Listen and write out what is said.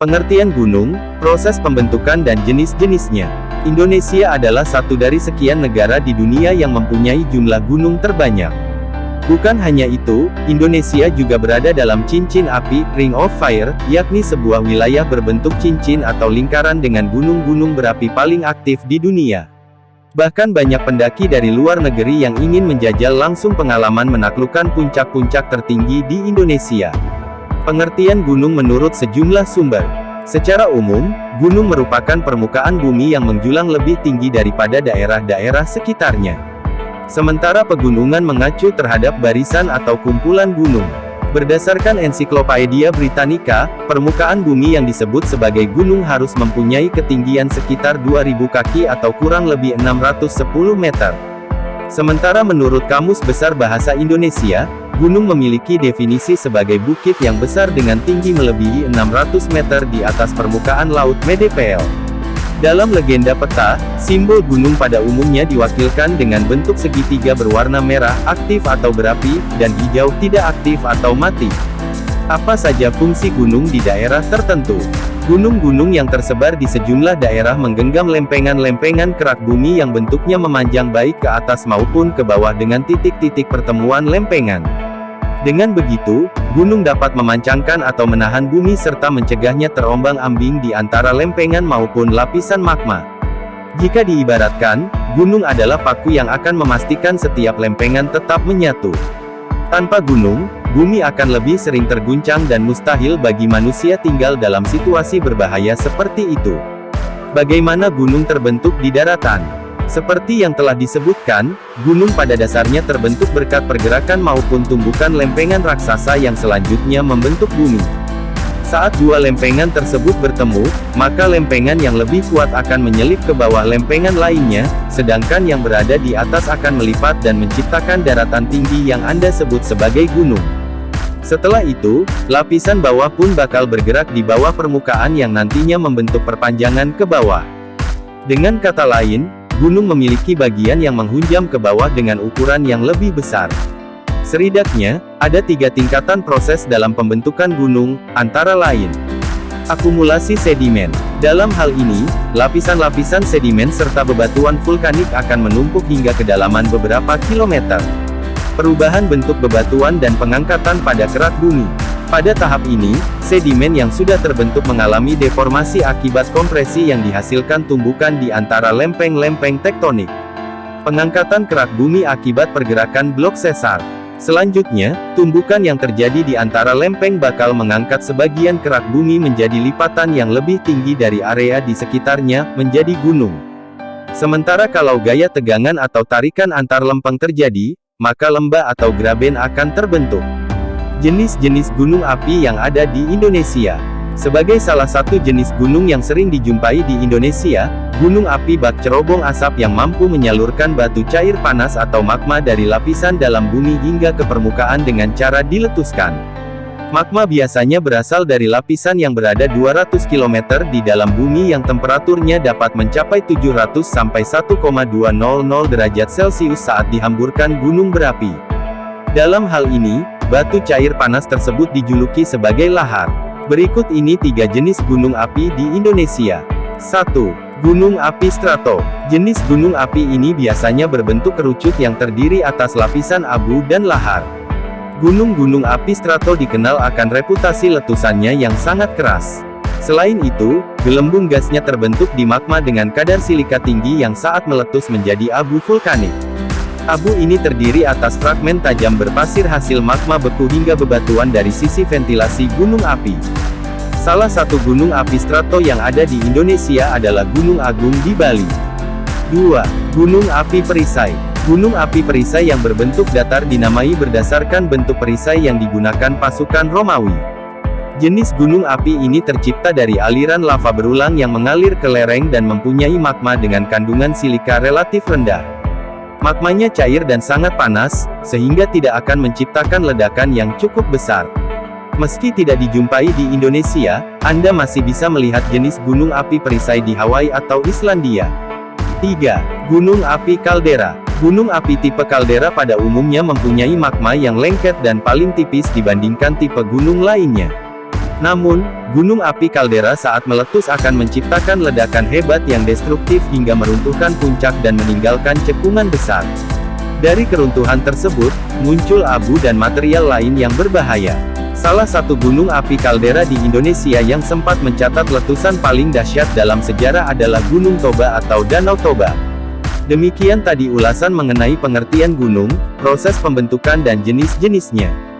Pengertian gunung, proses pembentukan dan jenis-jenisnya. Indonesia adalah satu dari sekian negara di dunia yang mempunyai jumlah gunung terbanyak. Bukan hanya itu, Indonesia juga berada dalam cincin api, Ring of Fire, yakni sebuah wilayah berbentuk cincin atau lingkaran dengan gunung-gunung berapi paling aktif di dunia. Bahkan banyak pendaki dari luar negeri yang ingin menjajal langsung pengalaman menaklukkan puncak-puncak tertinggi di Indonesia. Pengertian gunung menurut sejumlah sumber. Secara umum, gunung merupakan permukaan bumi yang menjulang lebih tinggi daripada daerah-daerah sekitarnya. Sementara pegunungan mengacu terhadap barisan atau kumpulan gunung. Berdasarkan Ensiklopedia Britannica, permukaan bumi yang disebut sebagai gunung harus mempunyai ketinggian sekitar 2000 kaki atau kurang lebih 610 meter. Sementara menurut Kamus Besar Bahasa Indonesia, gunung memiliki definisi sebagai bukit yang besar dengan tinggi melebihi 600 meter di atas permukaan laut (mdpl). Dalam legenda peta, simbol gunung pada umumnya diwakilkan dengan bentuk segitiga berwarna merah, aktif atau berapi, dan hijau, tidak aktif atau mati. Apa saja fungsi gunung di daerah tertentu? Gunung-gunung yang tersebar di sejumlah daerah menggenggam lempengan-lempengan kerak bumi yang bentuknya memanjang baik ke atas maupun ke bawah dengan titik-titik pertemuan lempengan. Dengan begitu, gunung dapat memancangkan atau menahan bumi serta mencegahnya terombang-ambing di antara lempengan maupun lapisan magma. Jika diibaratkan, gunung adalah paku yang akan memastikan setiap lempengan tetap menyatu. Tanpa gunung, bumi akan lebih sering terguncang dan mustahil bagi manusia tinggal dalam situasi berbahaya seperti itu. Bagaimana gunung terbentuk di daratan? Seperti yang telah disebutkan, gunung pada dasarnya terbentuk berkat pergerakan maupun tumbukan lempengan raksasa yang selanjutnya membentuk bumi. Saat dua lempengan tersebut bertemu, maka lempengan yang lebih kuat akan menyelip ke bawah lempengan lainnya, sedangkan yang berada di atas akan melipat dan menciptakan daratan tinggi yang Anda sebut sebagai gunung. Setelah itu, lapisan bawah pun bakal bergerak di bawah permukaan yang nantinya membentuk perpanjangan ke bawah. Dengan kata lain, gunung memiliki bagian yang menghunjam ke bawah dengan ukuran yang lebih besar. Setidaknya, ada 3 tingkatan proses dalam pembentukan gunung, antara lain akumulasi sedimen. Dalam hal ini, lapisan-lapisan sedimen serta bebatuan vulkanik akan menumpuk hingga kedalaman beberapa kilometer. Perubahan bentuk bebatuan dan pengangkatan pada kerak bumi. Pada tahap ini, sedimen yang sudah terbentuk mengalami deformasi akibat kompresi yang dihasilkan tumbukan di antara lempeng-lempeng tektonik. Pengangkatan kerak bumi akibat pergerakan blok sesar. Selanjutnya, tumbukan yang terjadi di antara lempeng bakal mengangkat sebagian kerak bumi menjadi lipatan yang lebih tinggi dari area di sekitarnya, menjadi gunung. Sementara kalau gaya tegangan atau tarikan antar lempeng terjadi, maka lembah atau graben akan terbentuk. Jenis-jenis gunung api yang ada di Indonesia. Sebagai salah satu jenis gunung yang sering dijumpai di Indonesia, gunung api bak cerobong asap yang mampu menyalurkan batu cair panas atau magma dari lapisan dalam bumi hingga ke permukaan dengan cara diletuskan. Magma biasanya berasal dari lapisan yang berada 200 km di dalam bumi yang temperaturnya dapat mencapai 700 sampai 1,200 derajat Celcius saat dihamburkan gunung berapi. Dalam hal ini, batu cair panas tersebut dijuluki sebagai lahar. Berikut ini 3 jenis gunung api di Indonesia. 1. Gunung api strato. Jenis gunung api ini biasanya berbentuk kerucut yang terdiri atas lapisan abu dan lahar. Gunung-gunung api strato dikenal akan reputasi letusannya yang sangat keras. Selain itu, gelembung gasnya terbentuk di magma dengan kadar silika tinggi yang saat meletus menjadi abu vulkanik. Abu ini terdiri atas fragmen tajam berpasir hasil magma beku hingga bebatuan dari sisi ventilasi gunung api. Salah satu gunung api strato yang ada di Indonesia adalah Gunung Agung di Bali. 2. Gunung api perisai. Gunung api perisai yang berbentuk datar dinamai berdasarkan bentuk perisai yang digunakan pasukan Romawi. Jenis gunung api ini tercipta dari aliran lava berulang yang mengalir ke lereng dan mempunyai magma dengan kandungan silika relatif rendah. Magmanya cair dan sangat panas, sehingga tidak akan menciptakan ledakan yang cukup besar. Meski tidak dijumpai di Indonesia, Anda masih bisa melihat jenis gunung api perisai di Hawaii atau Islandia. 3. Gunung api kaldera. Gunung api tipe kaldera pada umumnya mempunyai magma yang lengket dan paling tipis dibandingkan tipe gunung lainnya. Namun, gunung api kaldera saat meletus akan menciptakan ledakan hebat yang destruktif hingga meruntuhkan puncak dan meninggalkan cekungan besar. Dari keruntuhan tersebut, muncul abu dan material lain yang berbahaya. Salah satu gunung api kaldera di Indonesia yang sempat mencatat letusan paling dahsyat dalam sejarah adalah Gunung Toba atau Danau Toba. Demikian tadi ulasan mengenai pengertian gunung, proses pembentukan dan jenis-jenisnya.